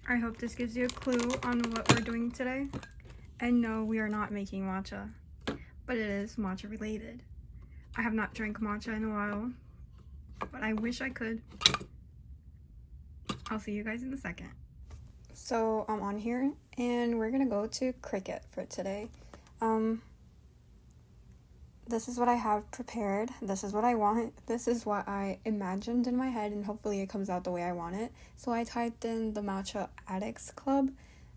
I hope this gives you a clue on what we're doing today. And no, we are not making matcha, but it is matcha related. I have not drank matcha in a while, but I wish I could. I'll see you guys in a second. So I'm on here and we're gonna go to Cricut for today. This is what I have prepared. This is what I want. This is what I imagined in my head, and hopefully it comes out the way I want it. So I typed in the Matcha Addicts Club.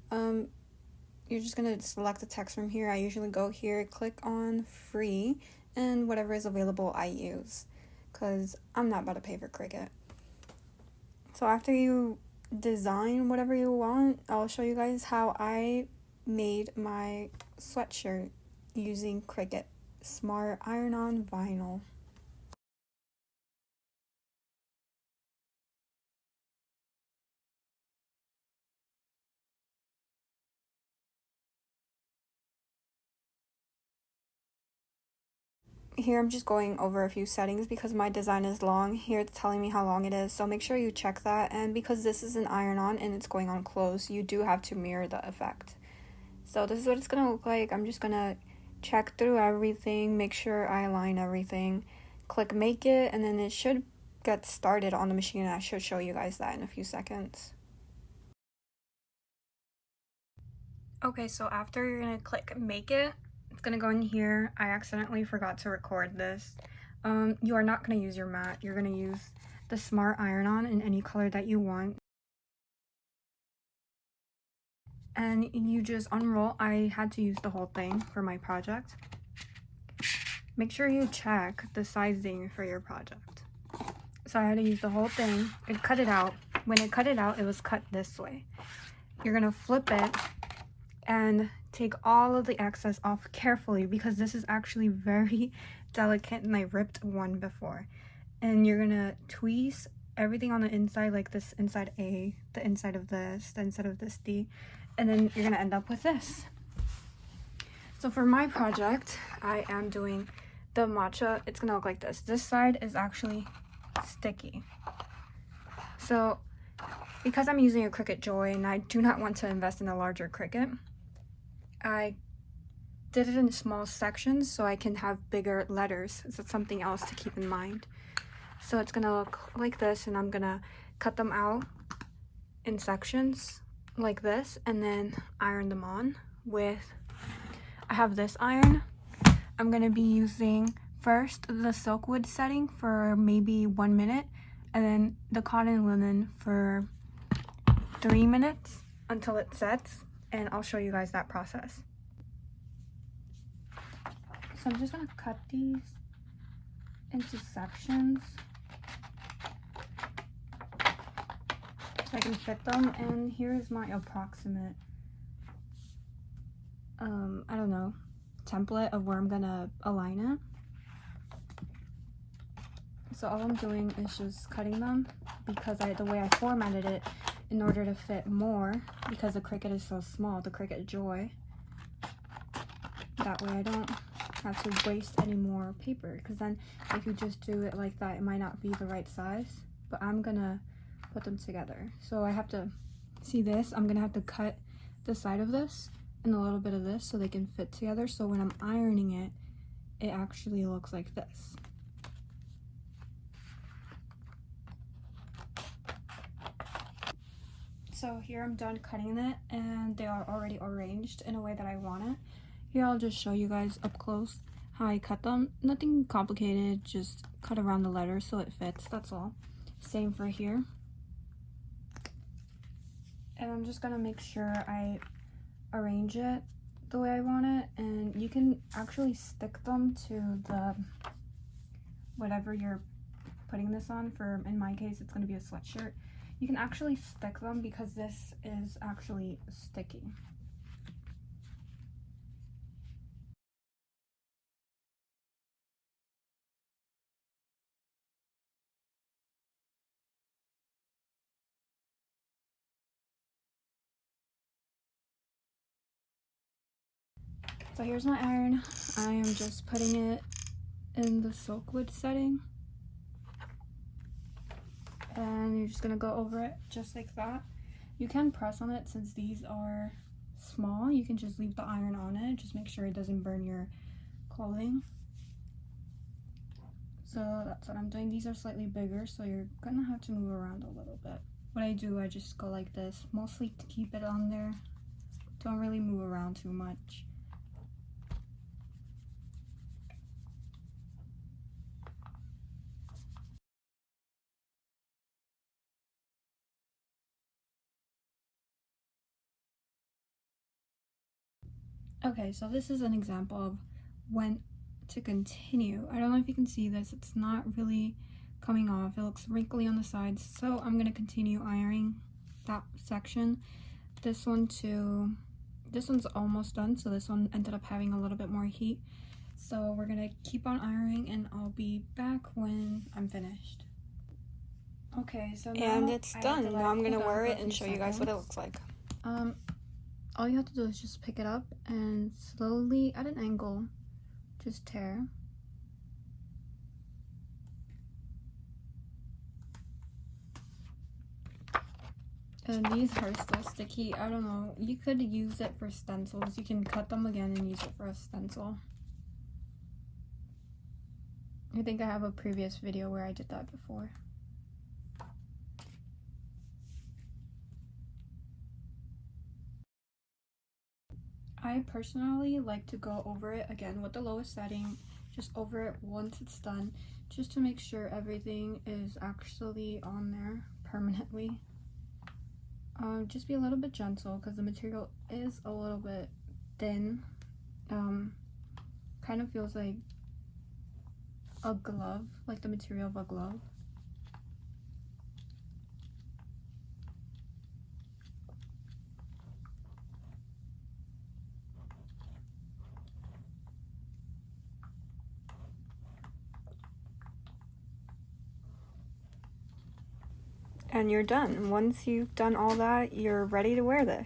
You're just gonna select the text from here. I usually go here, click on free, and whatever is available I use, because I'm not about to pay for Cricut. So after you design whatever you want, I'll show you guys how I made my sweatshirt using Cricut Smart Iron-On Vinyl. Here I'm just going over a few settings because my design is long. Here it's telling me how long it is, so make sure you check that. And because this is an iron-on and it's going on close, you do have to mirror the effect. So this is what it's gonna look like. I'm just gonna check through everything, make sure I align everything, click make it, and then it should get started on the machine. I should show you guys that in a few seconds. Okay, so after you're gonna click make it, it's gonna go in here. I accidentally forgot to record this. You are not gonna use your mat. You're gonna use the Smart Iron-On in any color that you want. And you just unroll. I had to use the whole thing for my project. Make sure you check the sizing for your project. So I had to use the whole thing. It cut it out. When it cut it out, it was cut this way. You're gonna flip it and take all of the excess off carefully, because this is actually very delicate and I ripped one before. And you're gonna tweeze everything on the inside, like this inside A, the inside of this, the inside of this D, and then you're gonna end up with this. So for my project, I am doing the matcha. It's gonna look like this. This side is actually sticky. So because I'm using a Cricut Joy and I do not want to invest in a larger Cricut, I did it in small sections so I can have bigger letters. So it's something else to keep in mind. So it's gonna look like this, and I'm gonna cut them out in sections like this and then iron them on with, I have this iron. I'm gonna be using first the silk wood setting for maybe 1 minute, and then the cotton linen for 3 minutes until it sets, and I'll show you guys that process. So I'm just gonna cut these into sections so I can fit them, and here's my approximate I don't know, template of where I'm gonna align it. So all I'm doing is just cutting them, because the way I formatted it in order to fit more, because the Cricut is so small, the Cricut Joy. That way I don't have to waste any more paper, because then if you just do it like that, it might not be the right size. But I'm gonna put them together. So I have to see this. I'm gonna have to cut the side of this and a little bit of this so they can fit together. So when I'm ironing it, it actually looks like this. So here I'm done cutting it, and they are already arranged in a way that I want it. Here I'll just show you guys up close how I cut them. Nothing complicated, just cut around the letters so it fits, that's all. Same for here. And I'm just gonna make sure I arrange it the way I want it, and you can actually stick them to the whatever you're putting this on. For, in my case, it's gonna be a sweatshirt. You can actually stick them because this is actually sticky. So here's my iron. I am just putting it in the silk wood setting. And you're just gonna go over it just like that. You can press on it since these are small. You can just leave the iron on it. Just make sure it doesn't burn your clothing. So that's what I'm doing. These are slightly bigger, so you're gonna have to move around a little bit. What I do, I just go like this, mostly to keep it on there. Don't really move around too much. Okay, so this is an example of when to continue. I don't know if you can see this, it's not really coming off. It looks wrinkly on the sides, so I'm gonna continue ironing that section. This one too, this one's almost done, so this one ended up having a little bit more heat. So we're gonna keep on ironing and I'll be back when I'm finished. Okay, so now and it's done. Now I'm gonna wear it and show you guys what it looks like. All you have to do is just pick it up and slowly at an angle just tear. And these are still sticky. I don't know, you could use it for stencils. You can cut them again and use it for a stencil. I think I have a previous video where I did that before. I personally like to go over it again with the lowest setting, just over it once it's done, just to make sure everything is actually on there permanently. Just be a little bit gentle because the material is a little bit thin. Kind of feels like a glove, like the material of a glove. And you're done. Once you've done all that, you're ready to wear this.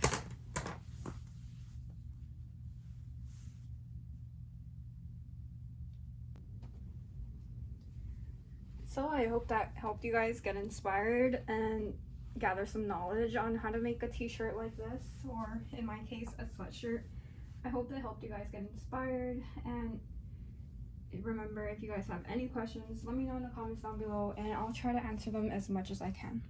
So I hope that helped you guys get inspired and gather some knowledge on how to make a t-shirt like this, or in my case, a sweatshirt. I hope that helped you guys get inspired, and remember, if you guys have any questions, let me know in the comments down below and I'll try to answer them as much as I can.